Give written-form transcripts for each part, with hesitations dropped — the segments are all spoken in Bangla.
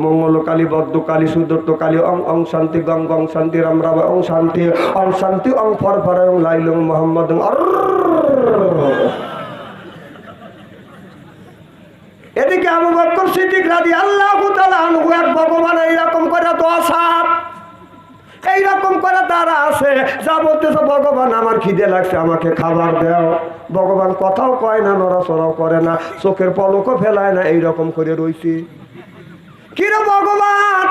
মঙ্গলকালী বদ্ধকালী সুদত্তকালী অং অং শান্তি গং গং শান্তি রাম রাম অং শান্তি অং ফর ফর অং লাইলং মোহাম্মদ। এদিকে আবু বকর সিদ্দিক রাদিয়াল্লাহু তাআলা আনহু এক ভগবান এইরকম করে দোয়া সাপ এইরকম করে তারা আছে যা বলতেছে ভগবান আমার খিদে লাগছে আমাকে খাবার দাও। ভগবান কথাও কয় না, নড়াচড়াও করে না, চোখের পলকও ফেলায় না, এইরকম করে রইছি। কিরে ভগবান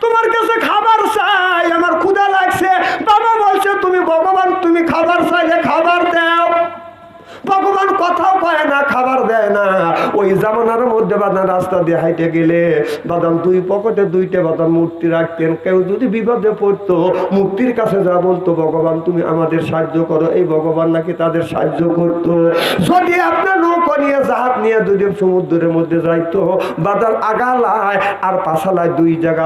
তোমার কাছে খাবার চাই, আমার ক্ষুধা লাগছে। বাবা বলছে তুমি ভগবান তুমি খাবার চাইলে খাবার দাও। ভগবান কথাও কয় না, খাবার দেয় না। ওই জামানার মধ্যে বাদান রাস্তা দিয়ে হাইটে গেলে বাদান দুই পকেটে দুইটা বাদান মূর্তি রাখতেন। কেউ যদি বিপদে পড়তো মূর্তির কাছে যা বলতো ভগবান তুমি আমাদের সাহায্য করো, এই ভগবান নাকি তাদের সাহায্য করতো। যদি আপনার নৌকা নিয়ে জাহাজ নিয়ে যদি সমুদ্রের মধ্যে যাইতো বাদার আগালায় আর পাশালায় দুই জায়গা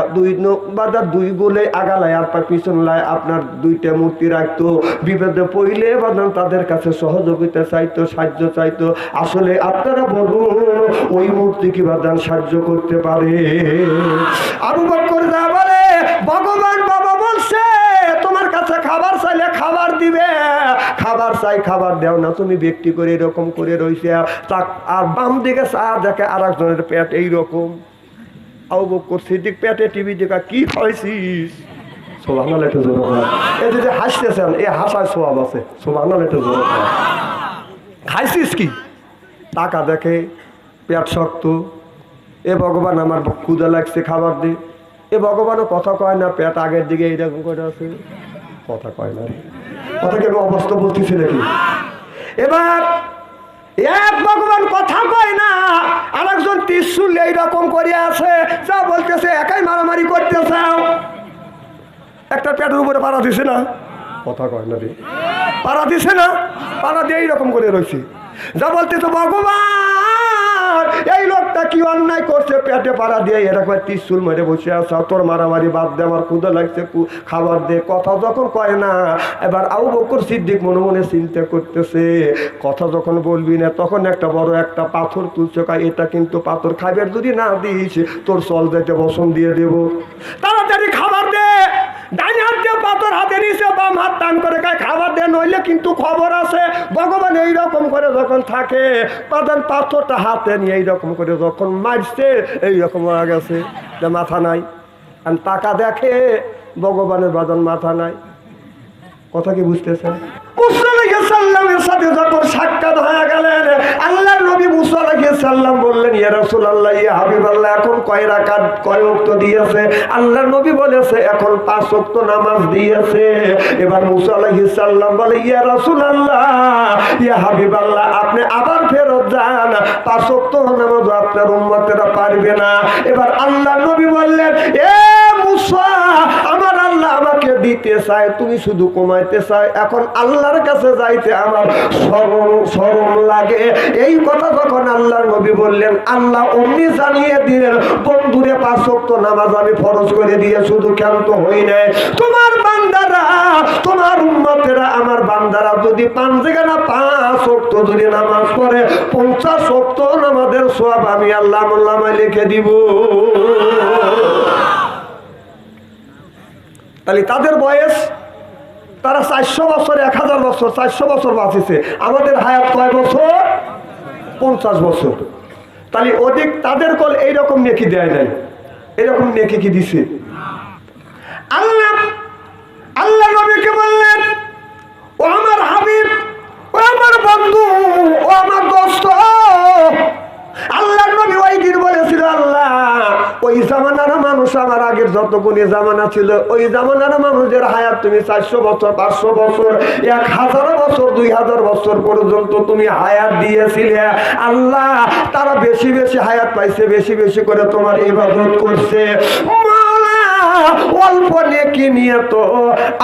বাদার দুই গোলে আগালায় আর পিছন লাই আপনার দুইটা মূর্তি রাখতো। বিপদে পড়লে বাদান তাদের কাছে সহযোগিতা চাইতো, সাহায্য চাইতো। আসলে আপনারা বলুন ওই মূর্তি কি বাদান সাহায্য করতে পারে? আবু বকর যা বলে ভগবান বাবা বলছে তোমার কাছে খাবার চাইলে খাবার দিবে, খাবার চাই খাবার দেও না, তুমি ব্যক্তি করে এরকম করে রইছে। আর বাম দিকে চা দেখে আর একজনের পেট এইরকম। আবু বকর সিদ্দিক পেটে টিভি দেখা কি খাইছিস? সুবহানাল্লাহ একটু জোরে বলেন। এই যে হাসতেছেন এই হাসায় সওয়াব আছে। সুবহানাল্লাহ একটু জোরে বলেন। খাইছিস কি? টাকা দেখে পেট শক্ত। এ ভগবান আমার ক্ষুধা লাগছে খাবার দে। এ ভগবানও কথা কয় না, পেট আগের দিকে এইরকম করে আছে, কথা কয় না। কথা কি অবস্থা বলতেছি নাকি? এবার এক ভগবান কথা কয় না, আর একজন ত্রিশূল এইরকম করে আছে, যা বলতেছে একাই মারামারি করতে চাও। একটা পেটের উপরে পাড়া দিছে না, কথা কয় না রে, পাড়া দিছে না, পাড়া দিয়ে এইরকম করে রয়েছে। যা বলতেছে ভগবান এই লোকটা কি অন্যায় করছে, পেটে পাড়া দিয়ে এরকম ত্রিশূল মেরে বসে আসা, তোর মারামারি বাদ দে, আমার ক্ষুধা লাগছে খাবার দে। কথা যখন কয় না, এবার আবু বকর সিদ্দিক মনে মনে চিন্তা করতেছে কথা যখন বলবি না তখন একটা বড় একটা পাথর তুলছে, এটা কিন্তু পাথর খাবার যদি না দিস তোর চল যেতে বসন দিয়ে দেব। তাড়াতাড়ি খাবার দে। ডান হাত দিয়ে পাথর হাতে নিছে, বাম হাত টান করে খায় খাবার দে, নইলে কিন্তু খবর আছে। ভগবান এইরকম করে যখন থাকে বাদান পাথরটা হাতে নিয়ে এইরকম করে যখন মারছে এইরকম হয়ে গেছে, মাথা নাই। আর টাকা দেখে ভগবানের বাদান মাথা নাই। কথা কি বুঝতেছেন? মুসা আলাইহিস সালামের সাথে যখন সাক্ষাৎ হয়ে গেলেন আল্লাহর নবী মুসা আলাইহিস সালাম বললেন ইয়া রাসূলুল্লাহ ইয়া হাবিবাল্লাহ এখন কয় রাকাত কয় ওয়াক্ত দিয়েছে? আল্লাহর নবী বলেছে এখন 5 ওয়াক্ত নামাজ দিয়েছে। এবার মুসা আলাইহিস সালাম বলে ইয়া রাসূলুল্লাহ ইয়া হাবিবাল্লাহ আপনি আবার ফেরত যান, 5 ওয়াক্ত নামাজ আপনার উম্মতেরা পারবে না। এবার আল্লাহর নবী বললেন এ মুসা আমার আল্লাহ আমাকে দিতে চায়, তুমি শুধু কমাইতে চায়। এখন আল্লাহর কাছে যাইতে আমার শরম লাগে। এই কথা যখন আল্লাহর নবী বললেন আল্লাহ অমনি জানিয়ে দিলেন বন্ধুরে 5 ওয়াক্ত নামাজ আমি ফরজ করে দিয়ে শুধু ক্ষান্ত হই নাই, তোমার বান্দারা তোমার উম্মতেরা আমার বান্দারা যদি 5 জায়গায় না 5 ওয়াক্ত যদি নামাজ পড়ে 50 ওয়াক্ত নামাজের সওয়াব আমি আল্লাহ মোল্লামায় লিখে দিব। তাহলে তাদের বয়স তারা 400 বছর 1000 বছর 400 বছর বাঁচিছে, আমাদের হায়াত কয় বছর? 50 বছর। তাহলে অধিক তাদের কল এইরকম নেকি দেয় নাই, এরকম নেকি কি দিছে? আল্লাহ নবীকে বললেন ও আমার হাবিব, ও আমার বন্ধু, ও আমার দোস্ত। আল্লাহর নবী ওই দিন বলেছিল আল্লাহ ওই জামানার মানুষ আমার আগের যতগুলি জামানা ছিল ওই জামানার মানুষের হায়াত তুমি 400 বছর 500 বছর 1000 বছর 2000 বছর পর্যন্ত তুমি হায়াত দিয়েছিলে। আল্লাহ তারা বেশি বেশি হায়াত পাইছে, বেশি বেশি করে তোমার ইবাদত করছে। অল্প নেকি নিয়ে তো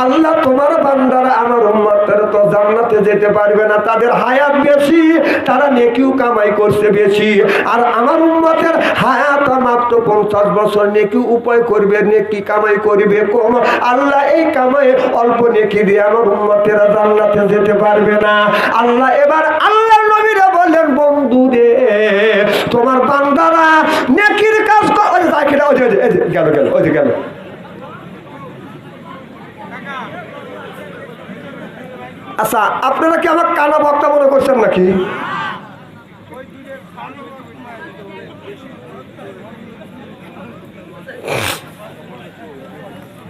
আল্লাহ তোমার বান্দারা আমার উম্মতের তো জান্নাতে যেতে পারবে না, তাদের হায়াত বেশি, তারা নেকিও কামাই করছে বেশি। আর আমার উম্মতের হায়াত মাত্র 50 বছর, নেকি উপায় করবে, নেকি কামাই করবে কম। আল্লাহ এই কামাই অল্প নেকি দিয়ে আমার উম্মতেরা জান্নাতে যেতে পারবে না। আল্লাহ এবার আল্লাহর নবীরা বললেন বন্ধু রে তোমার বান্দারা নেকির কাজ সাইকেলে ওই যে গেল গেল ওই যে গেল। আচ্ছা, আপনারা কি আমার কানা বক্তা মনে করছেন নাকি?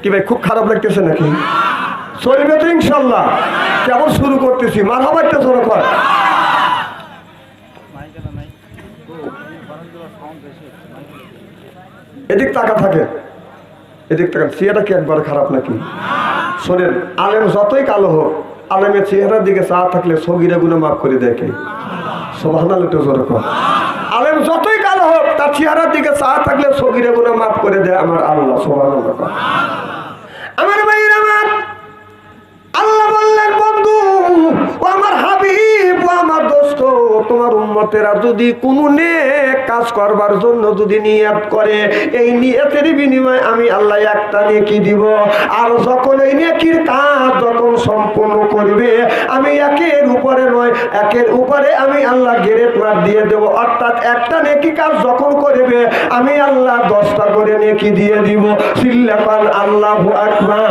কি ভাই খুব খারাপ লাগতেছে নাকি? চলবে তো ইনশাল্লাহ। কেমন শুরু করতেছি, মারহাবা একটা জোরে কর। এদিক তাকা থাকে, এদিক তাকান। চেহারা কি একবার খারাপ নাকি? শোনেন, আলেম যতই কালো হোক, আলেমের চেহারার দিকে চা থাকলে সগীরা গুনাহ মাফ করে দেখে। সুবহানাল্লাহ একটু জোরে কর। আলেম যতই কালো হোক, তার চেহারার দিকে চা থাকলে সগীরা গুনাহ মাফ করে দেয় আমার আল্লাহ। সুবহানাল্লাহ। আমার ভাইরা, আমার আল্লাহ বললেন, বন্ধু ও আমার হাবিব ও আমার দোস্ত, তোমার উম্মতেরা যদি কোনো নেক কাজ করবার জন্য যদি নিয়ত করে, এই নিয়তের বিনিময়ে আমি আল্লাহ একটা নেকি দিব। আর যখন এই নেকির কাজ যখন সম্পূর্ণ করবে, আমি একের উপরে নয়, একের উপরে আমি আল্লাহ গ্রেড মার্ক দিয়ে দেব। অর্থাৎ একটা নেকি কাজ যখন করবে, আমি আল্লাহ 10টা করে নেকি দিয়ে দিব। চিল্লাপান আল্লাহু আকবার।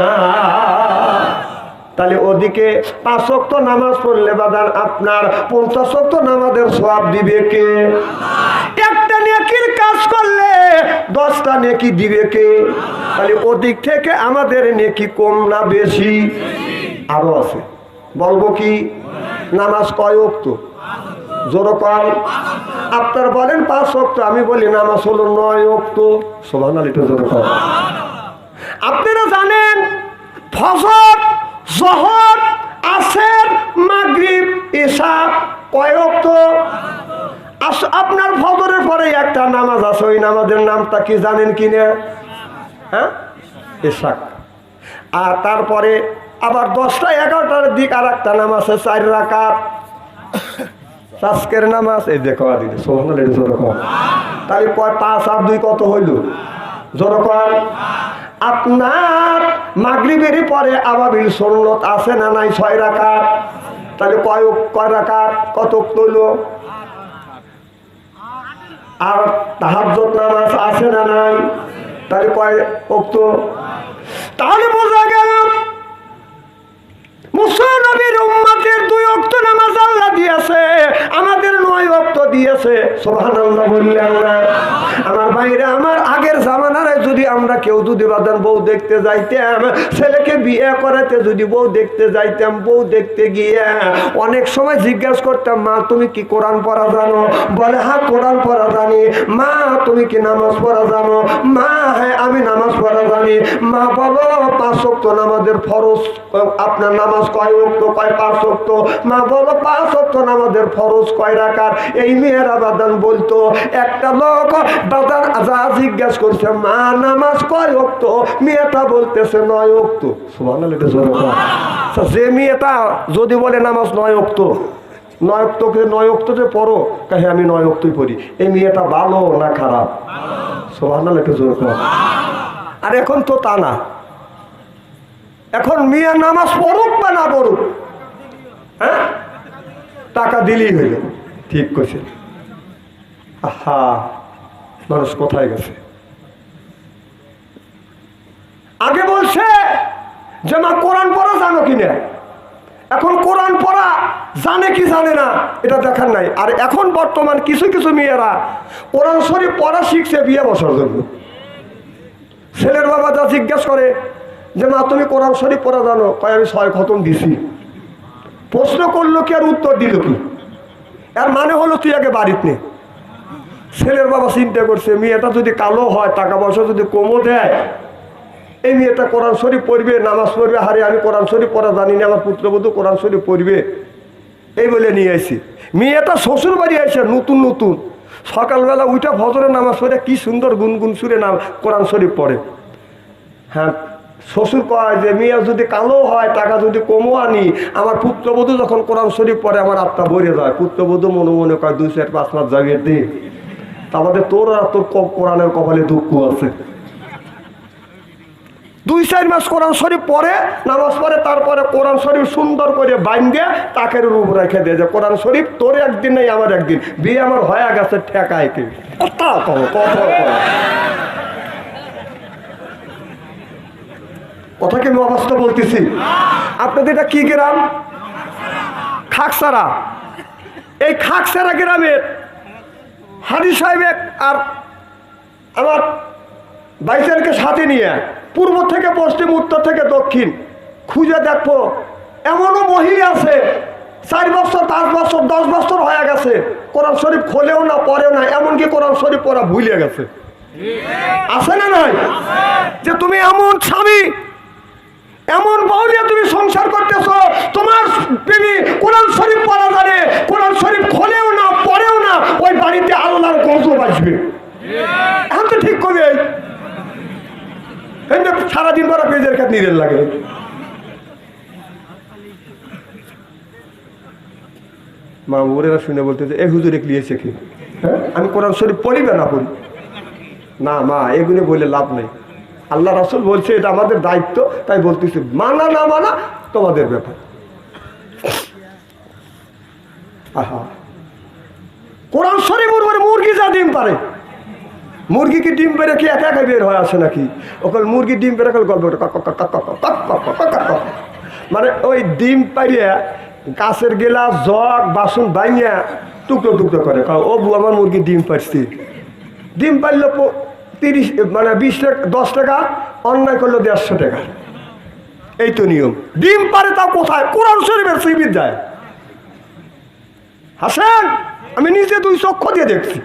তাহলে ওদিকে 5 ওয়াক্ত নামাজ পড়লে বাদান আপনার 50 ওয়াক্ত নামাজের সওয়াব দিবে কে? একটা নেকির কাজ করলে 10টা নেকি দিবে কে? তাহলে ওদিক থেকে আমাদের নেকি কম না বেশি? আরো আছে, বলবো কি? নামাজ কয় ওয়াক্ত? জোরে কর। আপনার বলেন 5 ওয়াক্ত, আমি বলি নামাজ হলো 9 ওয়াক্ত। সুবহানাল্লাহ, জোরে কর। আপনারা জানেন ফজর, যোহর, আসর, মাগরিব, ইশা কয় ওয়াক্ত? আপনার ফজরের পরে একটা নামাজ আছে, ওই নামাজের নামটা কি জানেন কিনা? হ্যাঁ, ইশা। আর তারপরে আবার 10টা 11টার দিক আর একটা নামাজ আছে 4 রাকাত, আজকের নামাজ। এই দেখো আদিকে সুবহানাল্লাহ, জোরে কর। তাহলে 5 আর 2 কত হইল? জোরে কর। আপনার মাগরিবের পরে আবাবিল সুন্নত আছে না নাই? 6 রাকাত। তাহলে কয় রাকাত? কত হইল? আর তাহাজ্জুদ নামাজ আছে না নাই? তাহলে কয় ওয়াক্ত? তাহলে বোঝা গেল মুসা নবীর উম্মতের 2 ওয়াক্ত নামাজ আল্লাহ দিয়েছে, আমাদের 9 ওয়াক্ত দিয়েছে। সুবহানাল্লাহ বললেন না? আমার ভাইরা, আমার আগের জামানায় যদি আমরা কেউ যদি বাদান বউ দেখতে যাইতাম, ছেলেকে বিয়ে করাতে যদি বউ দেখতে যাইতাম, বউ দেখতে গিয়ে অনেক সময় জিজ্ঞাসা করতাম, মা তুমি কি কোরআন পড়া জানো? বলে হ্যাঁ কোরআন পড়া জানি। মা তুমি কি নামাজ পড়া জানো? মা হ্যাঁ আমি নামাজ পড়া জানি। মা বলো 5 ওয়াক্ত নামাজের ফরজ আপনার নামাজ কয় ওয়াক্ত? কয় 5 ওয়াক্ত। মা বলো 5 ওয়াক্ত নামাজের ফরজ কয় রাকাত? এই মেয়েরা বাদান বলতো। একটা লোক বাদান যা জিজ্ঞাসা করছে, মা নামাজ কয় ওয়াক্ত? মেয়েটা বলতেছে 9 ওয়াক্ত। সুবহানাল্লাহ, এটা জোরে বল। যে মেয়েটা যদি বলে নামাজ 9 ওয়াক্ত, 9 ওয়াক্তকে 9 ওয়াক্ত যে পড়ো, কাহে আমি 9 ওয়াক্তই পড়ি, এই মেয়েটা ভালো না খারাপ? সুবহানাল্লাহ, এটা জোরে বল। আর এখন তো তা না। এখন মেয়ে নামাজ পড়ুক বা না পড়ুক, হ্যাঁ, টাকা দিলেই হইল। ঠিক কইছে। আহা, মানুষ কোথায় গেছে? আগে বলছে যে মা কোরআন পড়া জানো কিনা, এখন কোরআন পড়া জানে কি জানে না এটা দেখার নাই। আর এখন বর্তমান কিছু কিছু মেয়েরা কোরআন শরীফ পড়া শিখছে বিয়ে বসার জন্য। ছেলের বাবা যা জিজ্ঞাসা করে যে মা তুমি কোরআন শরীফ পড়া জানো? কয় আমি 6 খতম দিছি। প্রশ্ন করলো কি আর উত্তর দিল কি? এর মানে হলো তুই আগে বাড়িতে নে। ছেলের বাবা চিন্তা করছে, মেয়েটা যদি কালো হয়, টাকা পয়সা যদি কমও দেয়, এই মেয়েটা কোরআন শরীফ পড়বে, নামাজ পড়বে। হারে আমি কোরআন শরীফ পড়া জানি না, আমার পুত্রবধূ কোরআন শরীফ পড়বে, এই বলে নিয়ে আসি। মেয়েটা শ্বশুর বাড়ি আসে নতুন নতুন, সকালবেলা উঠে ফজরের নামাজ পড়ে কি সুন্দর গুনগুন সুরে কোরআন শরীফ পড়ে। হ্যাঁ, শ্বশুর কয় যে মেয়ে যদি কালো হয়, টাকা যদি কমও আনি, আমার পুত্রবধূ যখন কোরআন শরীফ পড়ে আমার আত্মা ভরে যায়। পুত্রবধূ মনে মনে কয় 2 4 5 মাস জাগিয়ে দে, তারপরে তোর আর তোর কোরআনের কপালে দুঃখ আছে। 2 4 মাস কোরআন শরীফ পড়ে, নামাজ পড়ে, তারপরে কোরআন শরীফ সুন্দর করে বাইন্ধে তাকের রূপ রেখে দেয় যে কোরআন শরীফ তোর একদিন নেই আমার একদিন, বিয়ে আমার হয়ে গেছে ঠেকায় কি। কথা কি আমি অবাস্তব বলতেছি? আপনাদের এটা কি গ্রাম? খাকসারা। এই খাকসারা গ্রামের হাজি সাহেব আর আমার ভাইজানকে সাথে নিয়ে পূর্ব থেকে পশ্চিম, উত্তর থেকে দক্ষিণ খুঁজে দেখবো এমনও মহিলা আছে 4 বছর 5 বছর 10 বছর হয়ে গেছে, কোরআন শরীফ খোলেও না, পড়েও না, এমনকি কোরআন শরীফ পড়া ভুলে গেছে। আছে না নাই? যে তুমি এমন স্বামী, এমন বউ নিয়ে তুমি সংসার করতেছ, তোমার বিবি কোরআন শরীফ পড়া জানে, কোরআন শরীফ খোলেও না, পড়েও না, ওই বাড়িতে আল্লাহর গজব আসবে। এখন তো ঠিক করবে, সারাদিন পর পেজের কাছে নিজের লাগে। মা ওরেরা শুনে বলতেছে এ হুজুর লিয়েছে কি? হ্যাঁ, আমি কোরআন শরীফ পড়ি বা না পড়ি না মা, এগুলো বলে লাভ নেই। আল্লাহ রাসূল বলছে এটা আমাদের দায়িত্ব, তাই বলতেছি, মানা না মানা তোমাদের ব্যাপার। আহা, কোরআন শরীফ উপরে মুরগি যা ডিম পারে, মুরগি কি ডিম পেরে কি একা একা বের হয়ে আসে নাকি? ওখানে মুরগি ডিম পেরে গল্প মানে ওই ডিম পাইয়া কাছের গেলাস জগ বাসন বাইয়া টুকরো টুকরো করে, ও বউ আমার মুরগি ডিম পারছি। ডিম পারল 30 মানে 20 টাকা 10 টাকা, অন্যায় করলো 150 টাকা। এই তো নিয়ম। ডিম পারে তাও কোথায়? কোরআন শরীফের শিবির যায়। হাসেন, আমি নিজে 2 চক্ষু দিয়ে দেখছি।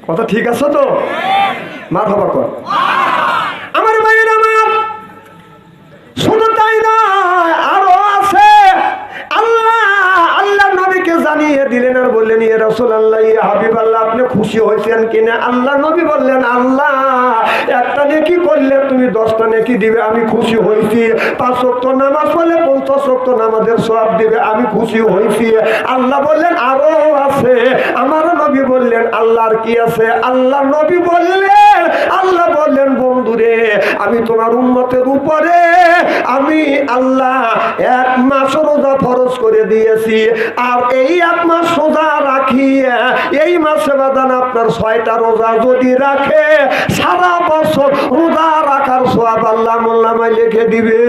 কথা ঠিক আছে তো? মারহাবা কর। আমার ভাইয়ের আমার, শুধু তাই নয়, আরো আছে। আল্লাহ নবীকে জানিয়ে দিলেন আর বললেন, ইয়া রাসূলুল্লাহ, ইয়া হাবিবাল্লাহ, আপনি খুশি হয়েছেন কিনা? আল্লাহ নবী বললেন, আল্লাহ একটা নেকি করলে তুমি 10টা নেকি দিবে, আমি খুশি হয়েছি। 5 ওয়াক্ত নামাজ পড়লে 50 ওয়াক্ত নামাজের সওয়াব দিবে, আমি খুশি হয়েছি। আল্লাহ বললেন আরো আছে। আমার নবী বললেন, আল্লাহর কি আছে? আল্লাহ নবী বললেন, আল্লাহ বললেন, বন্ধুরে, আমি তোমার উম্মতের উপরে আমি আল্লাহ 1 মাস রোজা ফরজ করে দিয়েছি, আর এই 1 মাস রোজা রাখিয়ে এই মাসে বাদান আপনার 6টা রোজা যদি রাখে, সারা বছর রোজা রাখার সওয়াব আল্লাহ মোল্লামায় লিখে দিবে।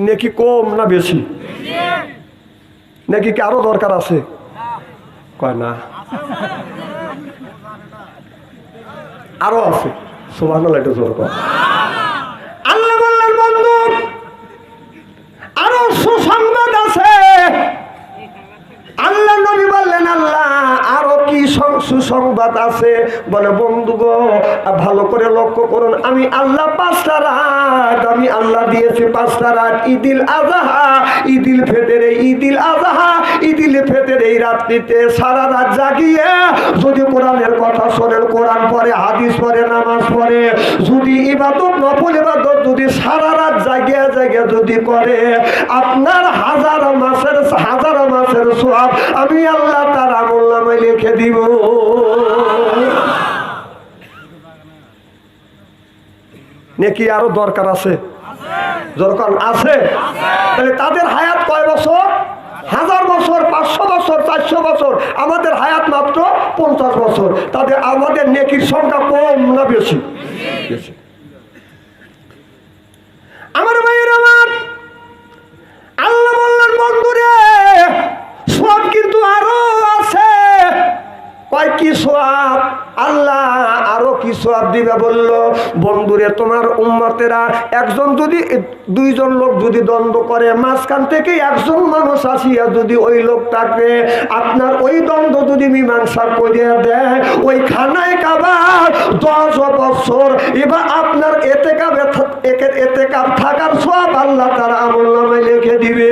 নেকি কম না বেশি? নাকি কি আরো দরকার আছে? কয় না, আরো আছে। সুবহানাল্লাহ, এটা জোর কর। আল্লাহ বললেন, বন্ধু আরো সুসংবাদ আছে। আল্লাহ নবী বললেন, আল্লাহ আরো কি সুসংবাদ আছে? বলে, বন্ধু গো, ভালো করে লক্ষ্য করুন, আমি আল্লাহ 5টা রাত আমি আল্লাহ দিয়েছি, 5টা রাত। ঈদুল আযহা, ঈদুল ফিতর, ঈদুল আযহা, ঈদুল ফিতর, এই রাত্রিতে সারা রাত জাগিয়ে যদি কোরআনের কথা শোনেন, কোরআন পড়ে, হাদিস পড়ে, নামাজ পড়ে, যদি ইবাদত নফল ইবাদত যদি সারা রাত জাগিয়ে জাগিয়ে যদি করে, আপনার হাজার মাসের সওয়াব আমি আল্লাহ তার আমলনামায় লিখে দিব। নাকি আরো দরকার আছে? দরকার আছে। তাহলে তাদের হায়াত কয় বছর? 1000 বছর, 500 বছর, 400 বছর। আমাদের হায়াত মাত্র 50 বছর। তাদের আমাদের নেকির সংখ্যা কম না বেশি? বেশি। আমার ভাইয়ের আমার, আল্লাহ বললেন, বন্ধুরে সওয়াব কিন্তু আরো আছে। কয় কি সওয়াব? আল্লাহ আরো কি সওয়াব দিবে বলল, বন্ধুরে তোমার উম্মতেরা একজন যদি 2জন লোক যদি দ্বন্দ্ব করে, মাঝখান থেকে একজন মানুষ আসিয়া যদি ওই লোকটাকে আপনার ওই দ্বন্দ্ব যদি মীমাংসা করিয়া দেয়, ওই খানায় কাবার 10 বছর এবার আপনার এতেকাব থাকার সওয়াব আল্লাহ তার আমলনামায় লিখে দিবে।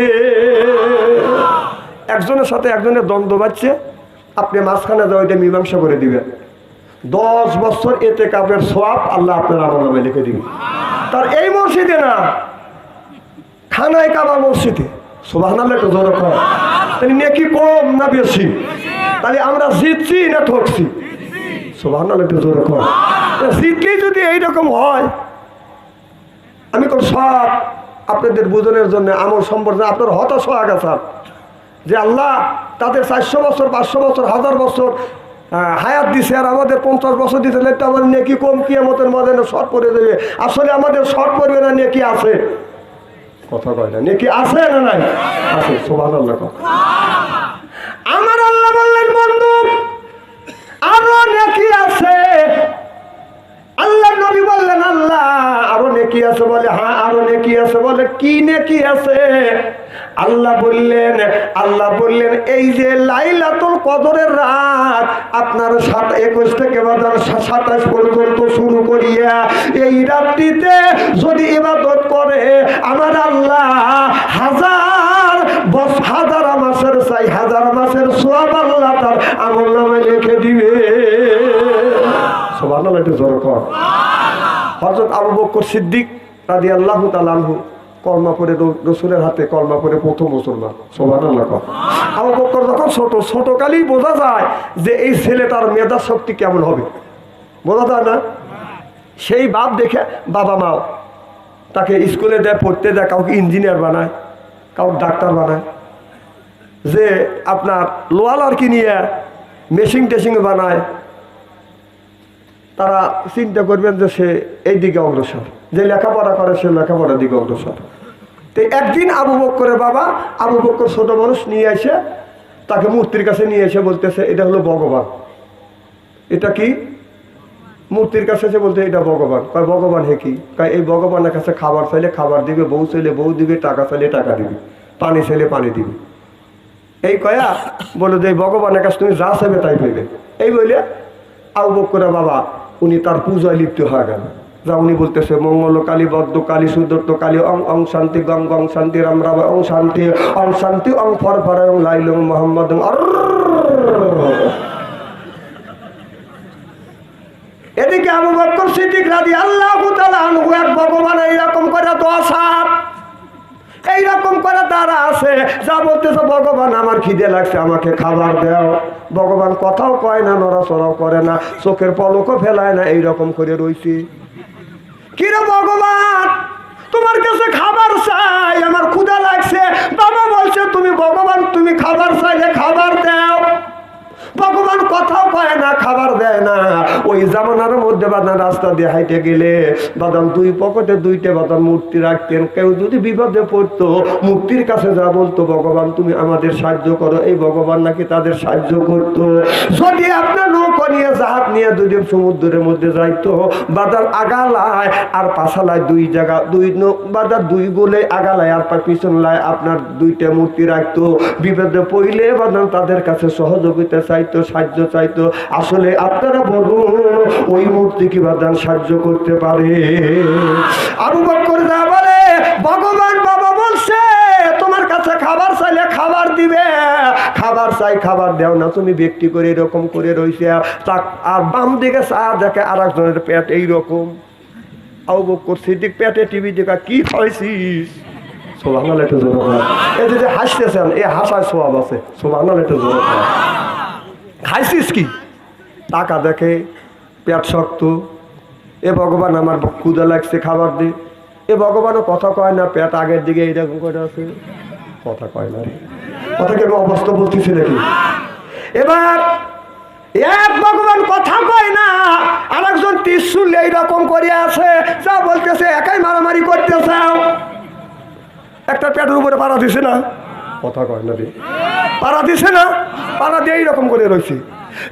একজনের সাথে একজনের দ্বন্দ্ব বাজছে, আপনি মাঝখানে যাও, এটা মীমাংসা করে দিবেন। 10 বছর এতেকাবের সওয়াব আল্লাহ আপনার আমলনামায় লিখে দিবে। তার এই মসজিদে না, খানায় কাবা মসজিদে। সুবহানাল্লাহ, একটু জোরে কর। তাহলে নেকি কম না বেশি? তাহলে আমরা জিতছি না ঠকছি? সুবহানাল্লাহ, একটু জোরে কর। জিতলে যদি এইরকম হয়, আমি কোন সব আপনাদের বুঝনের জন্য আমল সম্পর্কে আপনার হতাশ হয়ে গেছে যে আল্লাহ তাদের 400 বছর, 500 বছর, 1000 বছর হায়াত দিছে আর আমাদের 50 বছর দিতে তো আমার নেকি কম, কিয়ামতের ময়দানে শর্ট পড়ে দেবে। আসলে আমাদের শর্ট পড়বে না, নেকি আছে, কথা কয় না, নেকি আছে না নাই? আছে, সুবহানাল্লাহ। আমার আল্লাহ বললেন বন্ধু আরো নেকি আছে। আল্লাহ নবী বললেন আল্লাহ আরো নেকি আছে? বলে হ্যাঁ আরো নেকি আছে। বলে কি নেকি আছে? আল্লাহ বললেন এই যে লাইলাতুল কদরের রাত আপনার 21 থেকে 27 পর্যন্ত শুরু করিয়া এই রাত্রিতে যদি ইবাদত করে আমার আল্লাহ হাজার মাসের চাই 1000 মাসের সওয়াব আল্লাহ তার আমলনামায় লিখে দিবে। সুবহানাল্লাহ, একটু জোরে কর। হযরত আবু বকর সিদ্দিক রাদিয়াল্লাহু তাআলা আনহু কলমা পড়ে রাসূলের হাতে কলমা পড়ে প্রথম মুসলমান। সুবহানাল্লাহ। আবু বকর যখন ছোট কালেই বোঝা যায় যে এই ছেলেটার মেধা শক্তি কেমন হবে, বোঝা যায় না? সেই বাপ দেখে বাবা মাও তাকে স্কুলে দেয়, পড়তে দেয়, কাউকে ইঞ্জিনিয়ার বানায়, কাউকে ডাক্তার বানায়, যে আপনার লোহার কি নিয়ে মেশিন টেশিং বানায়। তারা চিন্তা করবেন যে সে এই দিকে অগ্রসর, যে লেখাপড়া করে সে লেখাপড়ার দিকে অগ্রসর। তো একদিন আবু বকরের বাবা, আবু বকর ছোট মানুষ নিয়ে এসে তাকে মূর্তির কাছে নিয়ে এসে বলতেছে এটা হলো ভগবান। এটা কি? মূর্তির কাছে এসে বলতে এটা ভগবান। কয় ভগবান হে কি? কয় এই ভগবানের কাছে খাবার চাইলে খাবার দিবে, বউ চাইলে বউ দিবে, টাকা চাইলে টাকা দিবে, পানি চাইলে পানি দিবে। এই কয়া বলে যে ভগবানের কাছে তুমি যা চাইবে তাই পাইবে। এই বলে আবু বকরের বাবা উনি তার পূজায় লিপ্ত হয়ে গেল। যা উনি বলতেছে মঙ্গল কালী বদ্ধ কালী সুদত্ত কালী অং অং শান্তি গং গং শান্তি রাম রাম অং শান্তি অং ফর ফর অং লাইলং মোহাম্মদ। এদিকে আবু বকর সিদ্দিক রাদিয়াল্লাহু তাআলা আনহু এক ভগবান এইরকম করে দোয়া সাত এইরকম করে তারা আছে যা বলতেছে ভগবান আমার খিদে লাগছে আমাকে খাবার দাও। ভগবান কথাও কয় না, নড়াচড়াও করে না, চোখের পলকও ফেলায় না, এইরকম করে রইছি। কিরে ভগবান তোমার কাছে খাবার চাই, আমার ক্ষুধা লাগছে। বাবা বলছে তুমি ভগবান তুমি খাবার চাইলে খাবার দাও। ভগবান কথাও কয় না, খাবার দেয় না। ওই জামানার মধ্যে বাদান রাস্তা দিয়ে হাইটে গেলে বাদান দুই পকেটে দুইটা বাদান মূর্তি রাখতেন। কেউ যদি বিপদে পড়তো মূর্তির কাছে যা বলতো ভগবান তুমি আমাদের সাহায্য করো, এই ভগবান নাকি তাদের সাহায্য করতো। যদি আপনার নৌকা নিয়ে জাহাজ নিয়ে যদি সমুদ্রের মধ্যে যাইতো বাদার আগালায় আর পাশালায় দুই জায়গা বাদার দুই গোলে আগালায় আর পিছন লাই আপনার দুইটা মূর্তি রাখতো। বিপদে পড়লে বাদান তাদের কাছে সহযোগিতা চাইতো, সাহায্য চাইতো। আসলে আপনারা বলুন ওই মূর্তি কি বাদান সাহায্য করতে পারে? আবু বকর যা বলে ভগবান বাবা বলছে তোমার কাছে খাবার চাইলে খাবার দিবে, খাবার চাই খাবার দেও না, তুমি ব্যক্তি করে এরকম করে রইছে। আর বাম দিকে চা দেখে আর একজনের পেট এইরকম। আবু বকর সিদ্দিক পেটে টিভি দেখা কি খাইছিস? সুবহানাল্লাহ, একটু জোরে বল। এই যে হাসতেছেন এই হাসার সওয়াব আছে। সুবহানাল্লাহ, একটু জোরে বল। খাইছিস কি? টাকা দেখে পেট শক্ত। এ ভগবান আমার ক্ষুধা লাগছে খাবার দে। এ ভগবানও কথা কয় না, পেট আগের দিকে এইরকম করে আছে, কথা কয় না। কথা কেন অবস্থা বলতেছি নাকি? এবার এক ভগবান কথা কয় না, আর একজন ত্রিশূল এইরকম করে আছে, যা বলতেছে একাই মারামারি করতেছে। একটা পেটের উপরে পাড়া দিছে না, কথা কয় না রে, পাড়া দিছে না, পাড়া দিয়ে এইরকম করে রয়েছে।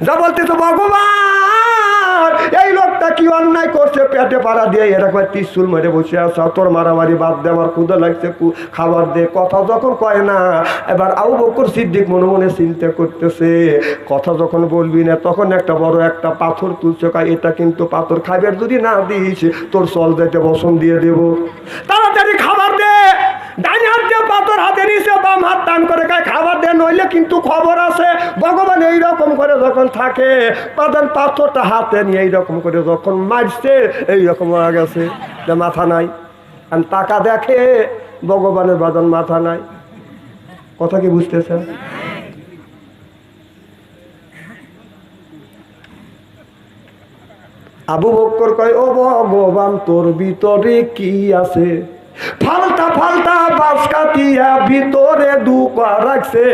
যা বলতেছে ভগবান এই লোকটা কি অন্যায় করছে, পেটে পাড়া দিয়ে এরকম ত্রিশূল মেরে বসে আছে, তোর মারামারি বাদ দে, আমার ক্ষুধা লাগছে খাবার দে। কথা যখন কয় না, এবার আবু বকর সিদ্দিক মনে মনে চিন্তা করতেছে কথা যখন বলবি না তখন একটা বড় একটা পাথর তুলছে, কয় এটা কিন্তু পাথর খাবার যদি না দিস তোর চল যেতে বসন দিয়ে দেব, তাড়াতাড়ি খাবার দে। ডান হাত দিয়ে পাথর হাতে নিছে, বাম হাত টান করে কয় খাবার দে, নইলে কিন্তু খবর আছে। ভগবান এইরকম করে যখন থাকে বাদান পাথরটা হাতে নিয়ে এইরকম করে যখন মারছে এইরকম হয়ে গেছে, মাথা নাই। আর টাকা দেখে ভগবানের বাদান মাথা নাই। কথা কি বুঝতেছেন? আবু বকর কয় ও ভগবান তোর ভিতরে কি আছে? ফালতা ফালতা বাস কাটিয়া ভিতরে দুপা রাখছে।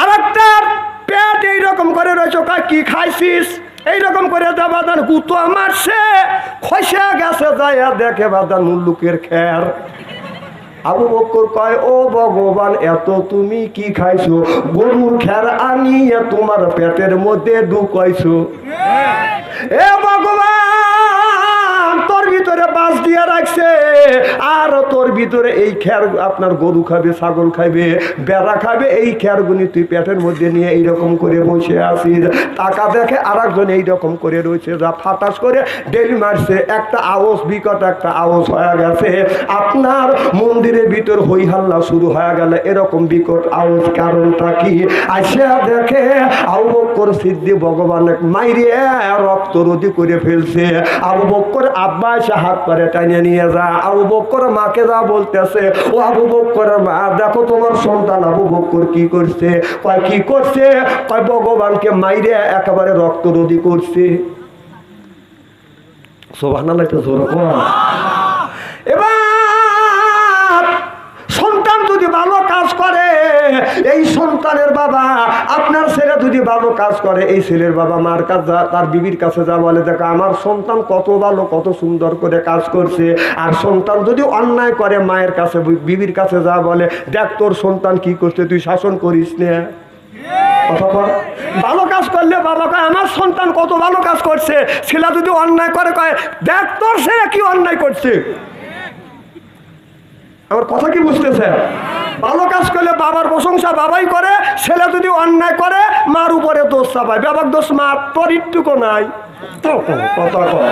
আর খাইছো? কয় কি খাইছিস? এইরকম করে দা বাদান গুতো মারছে, খসে গেছে, যায় দেখে বাদান মুল্লুকের খের। আবু বকর কয়, ও ভগবান, এত তুমি কি খাইছো? গরুর খের আনিয়ে তোমার পেটের মধ্যে ঢুকাইছো। এ ভগবান, তোর ভিতরে বাস দিয়ে রাখছে, আর তোর ভিতরে এই খের আপনার গরু খাবে, ছাগল খাবে, বেড়া খাবে, এই খেরগুনি তুই পেটের মধ্যে নিয়ে এইরকম করে বসে আসিস। টাকা দেখে আর একজন এইরকম করে রয়েছে, যা ফাটাস করে ডেলি মারছে, একটা আওয়াজ, বিকট একটা আওয়াজ হয়ে গেছে। আপনার মন্দিরের ভিতর হই হাল্লা শুরু হয়ে গেল, এরকম বিকট আওয়াজ কারণটা কি? আসে দেখে আবু বকর সিদ্দিক ভগবান মাইরে রক্ত রোধি করে ফেলছে। আবু বকর আব্বা এসে হাত পারে টানিয়ে নিয়ে যা। আবু বকর মাকে যা বলতেছে, ও আবু বকর মা, দেখো তোমার সন্তান আবু বকর কি করছে। কয় কি করছে? কয় ভগবানকে মাইরে একেবারে রক্ত রোধি করছে। সুবহানাল্লাহ, একটু জোরে বল। এবার সন্তান যদি ভালো কাজ করে, এই সন্তানের বাবা, আপনার ছেলে যদি ভালো কাজ করে, এই ছেলের বাবা মার কাছে, তার বিবির কাছে যা বলে, দেখো আমার সন্তান কত ভালো, কত সুন্দর করে কাজ করছে। আর সন্তান যদি অন্যায় করে, মায়ের কাছে, বিবির কাছে যা বলে, দেখ তোর সন্তান কি করছে, তুই শাসন করিস না। ভালো কাজ করলে বাবা কয় আমার সন্তান কত ভালো কাজ করছে। ছেলে যদি অন্যায় করে, কয় দেখ তোর ছেলে কি অন্যায় করছে। আমার কথা কি বুঝতেছে? ভালো কাজ করলে বাবার প্রশংসা বাবাই করে, ছেলে যদি অন্যায় করে মার উপরে দোষ চাপায়, বাবার দোষ মার, তোর একটুকু নাই। কথা কয়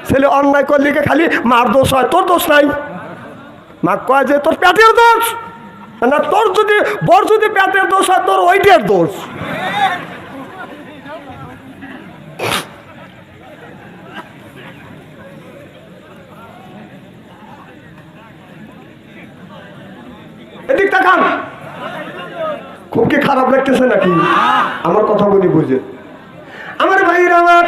ছেলে অন্যায় করলে খালি মার দোষ হয়, তোর দোষ নাই। মা কয় যে তোর পেটের দোষ না, তোর যদি বর যদি পেটের দোষ হয়, তোর ওইটার দোষ। এদিক তাকান, খুব কি খারাপ লাগতেছে নাকি? আমার কথাগুলি বুঝে আমার ভাইরা, আমার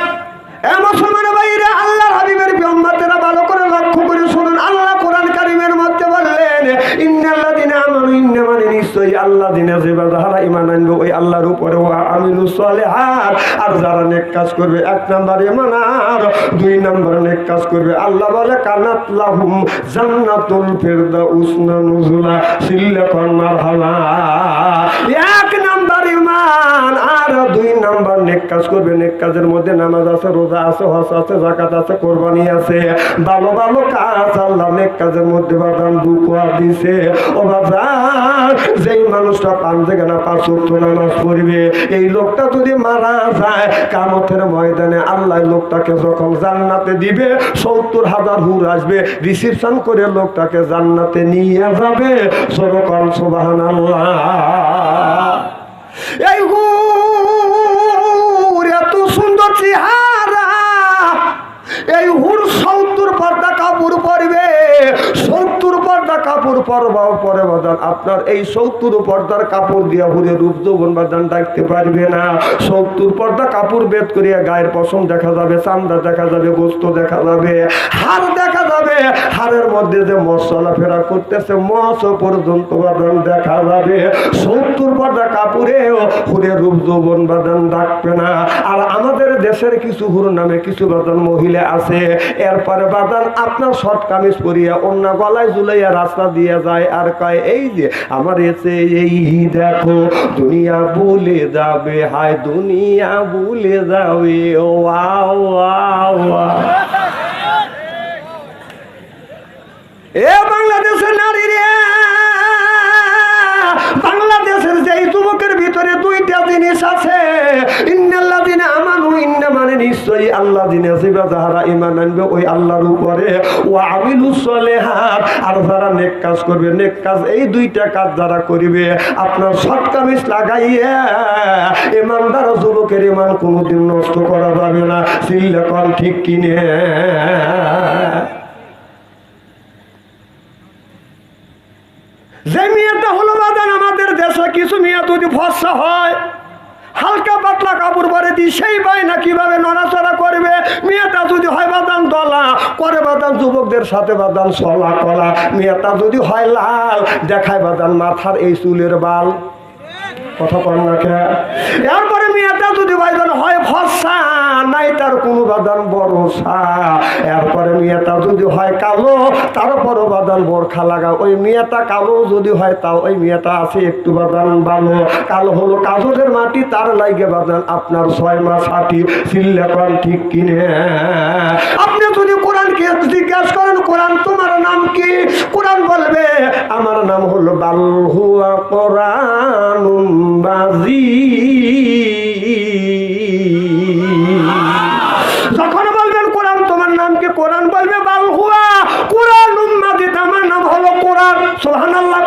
মুসলমান ভাইরা, আল্লাহর হাবিবের উম্মতেরা ভালো করে লক্ষ্য করে শুনুন। আল্লাহ কোরআন কারীমের মধ্যে বললেন, ইন্নাল্লাযিনা আমানু, ইন্না মানে নিশ্চয়ই আল্লাযিনা যারা ঈমান আনবে ওই আল্লাহর উপরে, ওয়া আমিলুস সালিহাত, আর যারা নেক কাজ করবে। এক নাম্বার ঈমান, আর দুই নাম্বার নেক কাজ করবে। আল্লাহ বলে কানাত লাহুম জান্নাতুল ফিরদাউস নুজুলা সিল্লাকান মারহালা। এক নাম্বার ঈমান, আর দুই নাম্বার নেক কাজ করবে। নেক কাজের মধ্যে নামাজ আছে, রোজা আছে, হজ আছে, যাকাত আছে, কোরবানি আছে, ভালো ভালো কাজ। আল্লাহ নেক কাজের মধ্যে বাদাম দুকুয়া দিছে। ও বাজার, যেই মানুষটা পাঁচজেগানা 5 ওয়াক্ত নামাজ পড়বে, এই লোকটা যদি মারা যায়, কিয়ামতের ময়দানে আল্লাহ লোকটাকে যখন জান্নাতে দিবে, 70,000 হুর আসবে, রিসিপশন করে লোকটাকে জান্নাতে নিয়ে যাবে। সরকার সুবহানাল্লাহ। এই হুর এত সুন্দর চেহারা, এই হুর 70 পর্দা কাপড় পরবে। 70 পর্দা কাপড় পরে বাদান আপনার এই 70 পর্দার কাপড় দিয়া হুরে রূপ যৌবন বাদান ডাকতে পারবে না। 70 পর্দা কাপড় বেদ করিয়া গায়ের পশম দেখা যাবে, চামড়া দেখা যাবে, গোস্ত দেখা যাবে, হাড় দেখা যাবে। হাড়ের মধ্যে যে মশ চলাফেরা করতেছে, মশ পর্যন্ত বাদান দেখা যাবে। 70 পর্দা কাপড়েও হুরে রূপ যৌবন বাদান ডাকবে না। আর আমাদের দেশের কিছু হুর নামে কিছু বাদান মহিলা আছে, এরপরে বাদান আপনার শর্ট কামিজ পরিয়া অন্য গলায় ঝুলাইয়া রাস্তা দিয়ে যায়, আর কয় এই যে আমার এসে এই দেখো দুনিয়া ভুলে যাবে, হায় দুনিয়া ভুলে যাবে। এ বাংলাদেশের নারী রে, বাংলাদেশের যেই যুবকের ভিতরে দুইটা জিনিস আছে, ইন্নাল্লাযিনা আমানু, ইন্না মানে নিশ্চয়ই আল্লাযিনা যারা ঈমান আনবে ওই আল্লাহর উপরে, ওয়া আমিলুস সালিহাত, আর যারা নেক কাজ করবে। নেক কাজ এই দুইটা কাজ যারা করিবে, আপনার শর্ট কামিজ লাগাইয়া ঈমানদার যুবকের ঈমান কোনোদিন নষ্ট করা যাবে না। সিল্লাকল ঠিক কিনে। যে মেয়েটা হলো বাদান আমাদের দেশে কিছু মেয়ে যদি ফর্সা হয়, হালকা পাতলা কাপড় পরে দিই, সেই বায়না কিভাবে নড়াচড়া করবে। মেয়েটা যদি হয় বাদান দলা করে, বাদান যুবকদের সাথে বাদান সলা কলা। মেয়েটা যদি হয় লাল, দেখায় বাদান মাথার এই চুলের বাল। কথা কর না কে। এরপরে মেয়েটা যদি ভাইজান হয় ফর্সা, নাই তার কোনো বাদান বড়সা। এরপরে মেয়েটা যদি হয় কালো, তারপরও বাদান বোরখা লাগা। ওই মেয়েটা কালো যদি হয় তাও ওই মেয়েটা আছে একটু বাদান ভালো। কালো হলো কাজলের মাটি, তার লাগে বাদান আপনার 6 মাস হাঁটি। চিল্লা করেন ঠিক কিনে? আপনি যদি কোরআনকে জিজ্ঞাসা করেন, কোরআন তোমার নাম কি? কোরআন বলবে আমার নাম হলো বাল হুয়া কোরআনুম মাজিদ। যখন বলবেন কোরআন তোমার নাম কি, কোরআন বলবে বাল হুয়া কোরআনুম মাজিদ, আমার নাম হলো কোরআন। সুবহানাল্লাহ।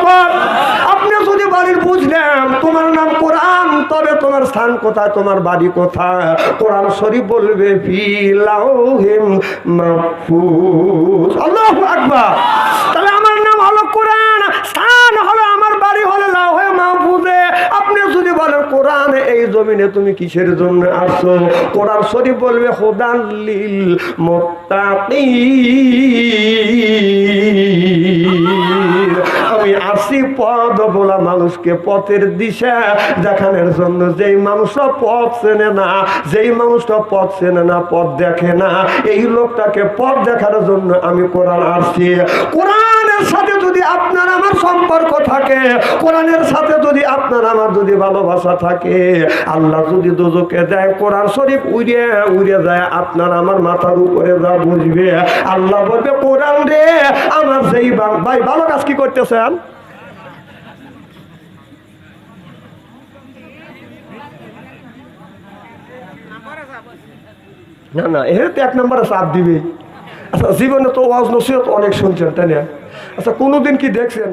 আপনি যদি বলেন বুঝলাম তোমার নাম কোরআন, তবে তোমার স্থান কোথায়, তোমার বাড়ি কোথায়? কোরআন শরীফ বলবে ফি লাউহিম মাহফুজ। আল্লাহু আকবার। তাহলে আমার নাম হলো কোরআন, স্থান হলো আমার বাড়ি হলো লাউহে মাহফুজে। আপনি যদি বলেন কোরআন এই জমিনে তুমি কিসের জন্য আসছো, কোরআন শরীফ বলবে হুদাল লিল মুত্তাকিন। আমি আসি পথ বলা মানুষকে পথের দিশা দেখানোর জন্য। যেই মানুষটা পথ চেনে না, যেই মানুষটা পথ চেনে না, পথ দেখে না, এই লোকটাকে পথ দেখানোর জন্য আমি কোরআন আসছি। কোরআনের সাথে যদি আপনার আমার সম্পর্ক থাকে, কোরআনের সাথে যদি আপনার আমার যদি ভালোবাসা থাকে, আল্লাহ যদি দোজকে দেয়, কোরআন শরীফ উড়ে উড়ে যায় আপনার আমার মাথার উপরে যা বুঝবে। আল্লাহ বলবে কোরআন রে আমার যেই ভাই ভালো কাজ কি করতেছেন, না না এর তো 1 নম্বরে চাপ দিবে। আচ্ছা জীবনে তো ওয়াজ নসিহত অনেক শুনছেন তাই না? আচ্ছা কোনোদিন কি দেখছেন